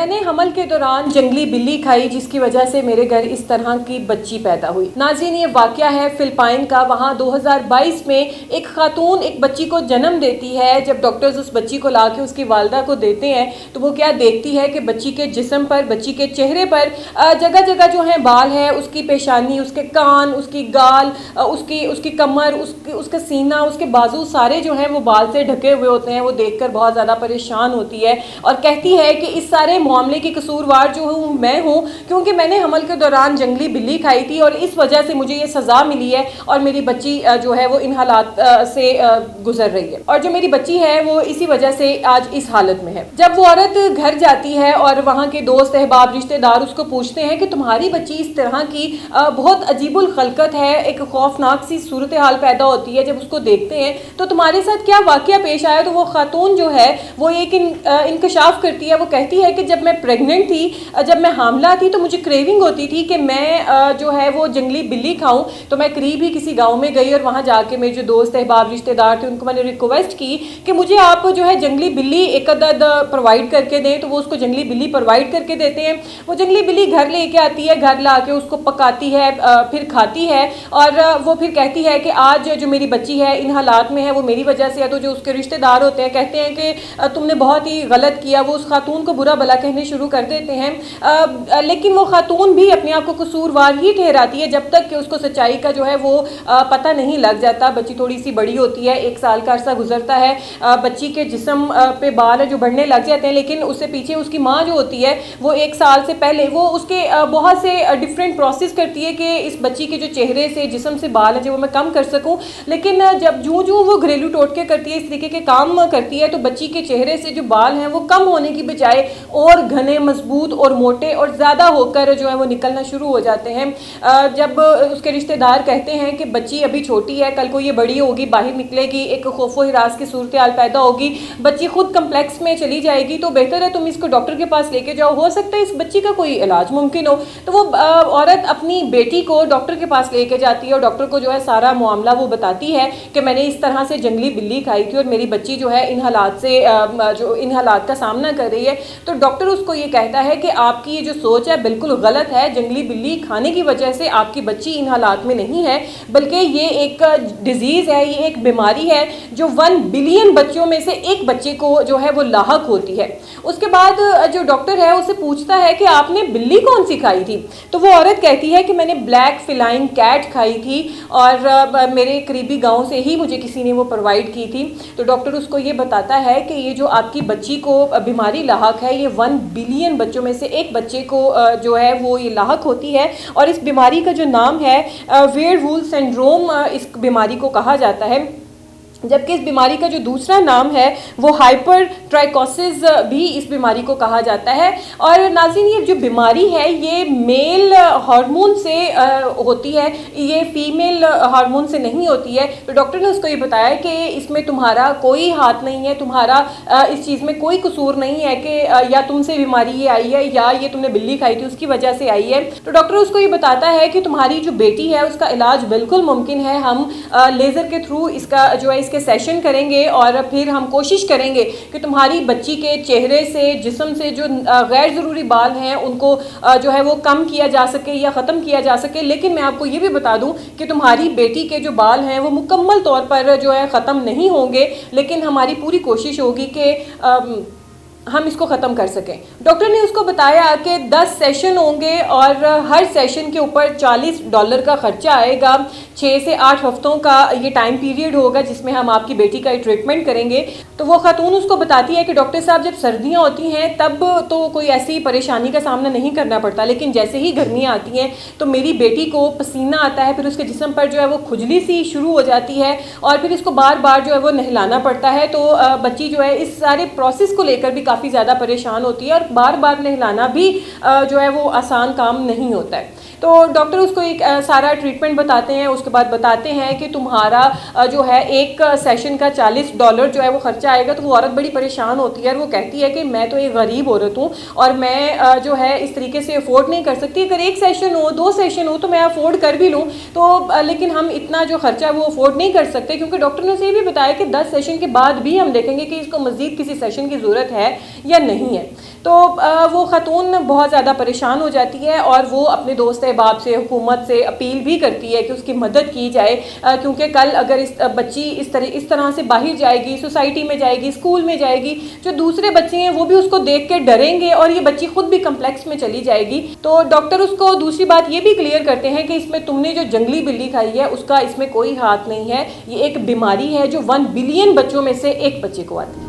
میں نے حمل کے دوران جنگلی بلی کھائی جس کی وجہ سے میرے گھر اس طرح کی بچی پیدا ہوئی۔ ناظرین، یہ واقعہ ہے فلپائن کا۔ وہاں 2022 میں ایک خاتون ایک بچی کو جنم دیتی ہے۔ جب ڈاکٹرز اس بچی کو لا کے اس کی والدہ کو دیتے ہیں تو وہ کیا دیکھتی ہے کہ بچی کے جسم پر، بچی کے چہرے پر جگہ جگہ جو ہیں بال ہیں، اس کی پیشانی، اس کے کان، اس کی گال، اس کی کمر، اس کا سینہ، اس کے بازو سارے جو ہیں وہ بال سے ڈھکے ہوئے ہوتے ہیں۔ وہ دیکھ کر بہت زیادہ پریشان ہوتی ہے اور کہتی ہے کہ اس سارے معاملے کی قصوروار جو ہوں میں ہوں، کیونکہ میں نے حمل کے دوران جنگلی بلی کھائی تھی اور اس وجہ سے مجھے یہ سزا ملی ہے اور میری بچی جو ہے وہ ان حالات سے گزر رہی ہے، اور جو میری بچی ہے وہ اسی وجہ سے آج اس حالت میں ہے۔ جب وہ عورت گھر جاتی ہے اور وہاں کے دوست احباب رشتہ دار اس کو پوچھتے ہیں کہ تمہاری بچی اس طرح کی بہت عجیب الخلقت ہے، ایک خوفناک سی صورتحال پیدا ہوتی ہے، جب اس کو دیکھتے ہیں تو تمہارے ساتھ کیا واقعہ پیش آیا، تو وہ خاتون جو ہے وہ ایک انکشاف کرتی ہے۔ وہ کہتی ہے کہ جب میں پریگننٹ تھی، جب میں حاملہ تھی، تو مجھے کریونگ ہوتی تھی کہ میں جو ہے وہ جنگلی بلی کھاؤں، تو میں قریب ہی کسی گاؤں میں گئی اور وہاں جا کے میرے جو دوست احباب رشتہ دار تھے ان کو میں نے ریکویسٹ کی کہ مجھے آپ جو ہے جنگلی بلی ایک عدد پرووائڈ کر کے دیں، تو وہ اس کو جنگلی بلی پرووائڈ کر کے دیتے ہیں۔ وہ جنگلی بلی گھر لے کے آتی ہے، گھر لا کے اس کو پکاتی ہے، پھر کھاتی ہے، اور وہ پھر کہتی ہے کہ آج جو میری بچی ہے ان حالات میں ہے وہ میری وجہ سے ہے۔ تو جو اس کے رشتہ دار ہوتے ہیں کہتے ہیں کہ تم نے بہت ہی غلط کیا، وہ اس خاتون کو برا بھلا کہنے شروع کر دیتے ہیں، لیکن وہ خاتون بھی اپنے آپ کو قصوروار ہی ٹھہراتی ہے جب تک کہ اس کو سچائی کا جو ہے وہ پتہ نہیں لگ جاتا۔ بچی تھوڑی سی بڑی ہوتی ہے، 1 سال کا عرصہ گزرتا ہے، بچی کے جسم پہ بال جو بڑھنے لگ جاتے ہیں، لیکن اس سے پیچھے اس کی ماں جو ہوتی ہے وہ 1 سال سے پہلے وہ اس کے بہت سے ڈفرینٹ پروسیس کرتی ہے کہ اس بچی کے جو چہرے سے، جسم سے بال ہیں جو میں کم کر سکوں، لیکن جب جوں وہ گھریلو ٹوٹکے کرتی ہے، اس طریقے کے کام کرتی ہے، تو بچی کے چہرے سے جو بال ہیں وہ کم ہونے کی بجائے اور گھنے، مضبوط اور موٹے اور زیادہ ہو کر جو ہے وہ نکلنا شروع ہو جاتے ہیں۔ جب اس کے رشتہ دار کہتے ہیں کہ بچی ابھی چھوٹی ہے، کل کو یہ بڑی ہوگی، باہر نکلے گی، ایک خوف و ہراس کی صورتحال پیدا ہوگی، بچی خود کمپلیکس میں چلی جائے گی، تو بہتر ہے تم اس کو ڈاکٹر کے پاس لے کے جاؤ، ہو سکتا ہے اس بچی کا کوئی علاج ممکن ہو۔ تو وہ عورت اپنی بیٹی کو ڈاکٹر کے پاس لے کے جاتی ہے اور ڈاکٹر کو جو ہے سارا معاملہ وہ بتاتی ہے کہ میں نے اس طرح سے جنگلی بلی کھائی تھی اور میری بچی جو ہے ان حالات کا سامنا کر رہی ہے۔ تو ڈاکٹر اس کو یہ کہتا ہے کہ آپ کی یہ جو سوچ ہے بالکل غلط ہے، جنگلی بلی کھانے کی وجہ سے آپ کی بچی ان حالات میں نہیں ہے، بلکہ یہ ایک ڈیزیز ہے، یہ ایک بیماری ہے جو 1 بلین بچوں میں سے ایک بچے کو جو ہے وہ لاحق ہوتی ہے۔ اس کے بعد جو ڈاکٹر ہے اسے پوچھتا ہے کہ آپ نے بلی کون سی کھائی تھی، تو وہ عورت کہتی ہے کہ میں نے بلیک فلائنگ کیٹ کھائی تھی اور میرے قریبی گاؤں سے ہی مجھے کسی نے وہ پرووائڈ کی تھی۔ تو ڈاکٹر اس کو یہ بتاتا ہے کہ یہ جو آپ کی بچی کو بیماری لاحق ہے، یہ 1 بلین بچوں میں سے ایک بچے کو جو ہے وہ یہ لاحق ہوتی ہے، اور اس بیماری کا جو نام ہے ویئر وول سنڈروم اس بیماری کو کہا جاتا ہے، جبکہ اس بیماری کا جو دوسرا نام ہے وہ ہائپر ٹرائکوسس بھی اس بیماری کو کہا جاتا ہے۔ اور ناظرین، یہ جو بیماری ہے یہ میل ہارمون سے ہوتی ہے، یہ فیمیل ہارمون سے نہیں ہوتی ہے۔ تو ڈاکٹر نے اس کو یہ بتایا کہ اس میں تمہارا کوئی ہاتھ نہیں ہے، تمہارا اس چیز میں کوئی قصور نہیں ہے کہ یا تم سے بیماری یہ آئی ہے یا یہ تم نے بلی کھائی تھی اس کی وجہ سے آئی ہے۔ تو ڈاکٹر اس کو یہ بتاتا ہے کہ تمہاری جو بیٹی ہے اس کا علاج بالکل ممکن ہے، ہم لیزر کے تھرو اس کا جو ہے کے سیشن کریں گے اور پھر ہم کوشش کریں گے کہ تمہاری بچی کے چہرے سے، جسم سے جو غیر ضروری بال ہیں ان کو جو ہے وہ کم کیا جا سکے یا ختم کیا جا سکے۔ لیکن میں آپ کو یہ بھی بتا دوں کہ تمہاری بیٹی کے جو بال ہیں وہ مکمل طور پر جو ہے ختم نہیں ہوں گے، لیکن ہماری پوری کوشش ہوگی کہ ہم اس کو ختم کر سکیں۔ ڈاکٹر نے اس کو بتایا کہ 10 سیشن ہوں گے اور ہر سیشن کے اوپر $40 کا خرچہ آئے گا، 6 سے 8 ہفتوں کا یہ ٹائم پیریڈ ہوگا جس میں ہم آپ کی بیٹی کا ٹریٹمنٹ کریں گے۔ تو وہ خاتون اس کو بتاتی ہے کہ ڈاکٹر صاحب جب سردیاں ہوتی ہیں تب تو کوئی ایسی پریشانی کا سامنا نہیں کرنا پڑتا، لیکن جیسے ہی گرمیاں آتی ہیں تو میری بیٹی کو پسینہ آتا ہے، پھر اس کے جسم پر جو ہے وہ کھجلی سی شروع ہو جاتی ہے اور پھر اس کو بار بار جو ہے وہ نہلانا پڑتا ہے۔ تو بچی جو ہے اس سارے پروسیس کو لے کر بھی کافی زیادہ پریشان ہوتی ہے اور بار بار نہلانا بھی جو ہے وہ آسان کام نہیں ہوتا ہے۔ تو ڈاکٹر اس کو ایک سارا ٹریٹمنٹ بتاتے ہیں. اس کے بعد بتاتے ہیں کہ تمہارا جو ہے ایک سیشن کا $40 جو ہے وہ خرچہ آئے گا. تو وہ عورت بڑی پریشان ہوتی ہے اور وہ کہتی ہے کہ میں تو ایک غریب عورت ہوں اور میں جو ہے اس طریقے سے افورڈ نہیں کر سکتی. اگر ایک سیشن ہو 2 سیشن ہو تو میں افورڈ کر بھی لوں, تو لیکن ہم اتنا جو خرچہ ہے وہ افورڈ نہیں کر سکتے, کیونکہ ڈاکٹر نے اسے یہ بھی بتایا کہ 10 سیشن کے بعد بھی ہم دیکھیں گے کہ اس کو مزید کسی سیشن کی ضرورت ہے یا نہیں ہے. تو وہ خاتون بہت زیادہ پریشان ہو جاتی ہے اور وہ اپنے دوست احباب سے, حکومت سے اپیل بھی کرتی ہے کہ اس کی مدد کی جائے, کیونکہ کل اگر بچی اس طرح سے باہر جائے گی, سوسائٹی میں جائے گی, اسکول میں جائے گی, جو دوسرے بچے ہیں وہ بھی اس کو دیکھ کے ڈریں گے اور یہ بچی خود بھی کمپلیکس میں چلی جائے گی. تو ڈاکٹر اس کو دوسری بات یہ بھی کلیئر کرتے ہیں کہ اس میں تم نے جو جنگلی بلی کھائی ہے اس کا اس میں کوئی ہاتھ نہیں ہے, یہ ایک بیماری ہے جو 1 بلین بچوں میں سے ایک بچے کو آتی ہے.